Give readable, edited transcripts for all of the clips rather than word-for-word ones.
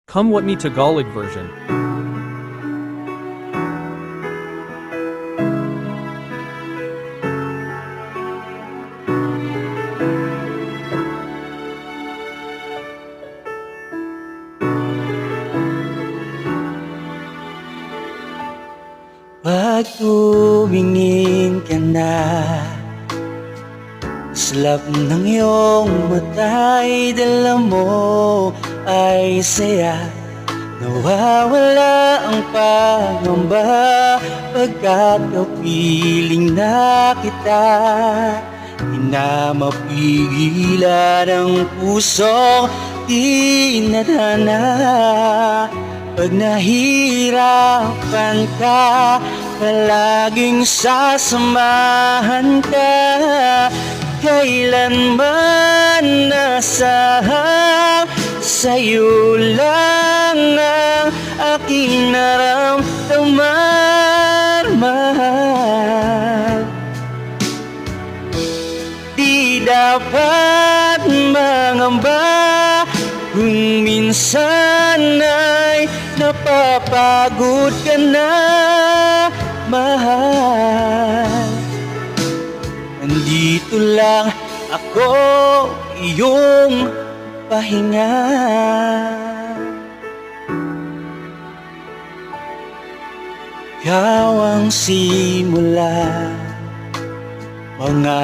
Come with me to Tagalog version. Pag tumingin ka na, slap ng iyong mata'y dala mo ay saya. Nawawala ang pangamba pagkat kapiling na kita. Di na mapigilan ang pusong tinadhana. Pag nahirapan ka, palaging sasamahan ka. Kailanman nasahang sa'yo lang ang aking naramdaman, mahal. Di dapat mangamba kung minsan ay napapagod ka na, mahal. Nandito lang ako, iyong pahinga. Ikaw ang simula, mga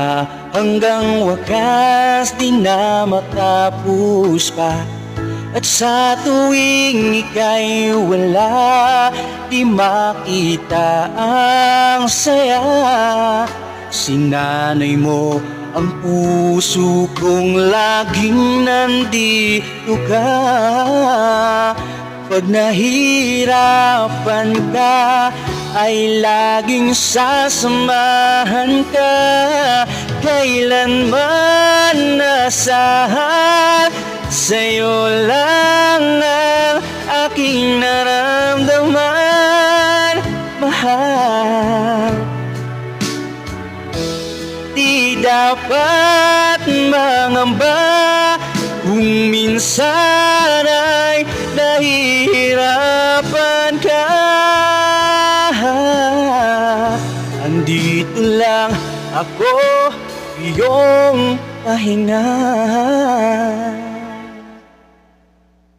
hanggang wakas di na matapos pa. At sa tuwing ika'y wala, di makita ang saya. Sinanay mo ang puso kong laging nandito ka. Pag nahirapan ka, ay laging sasamahan ka. Kailanman nasahan, sa'yo lang ang aking naramdaman, mahal. Di dapat mangamba kung minsan ay nahihirapan ka. Andito lang ako, iyong pahinga.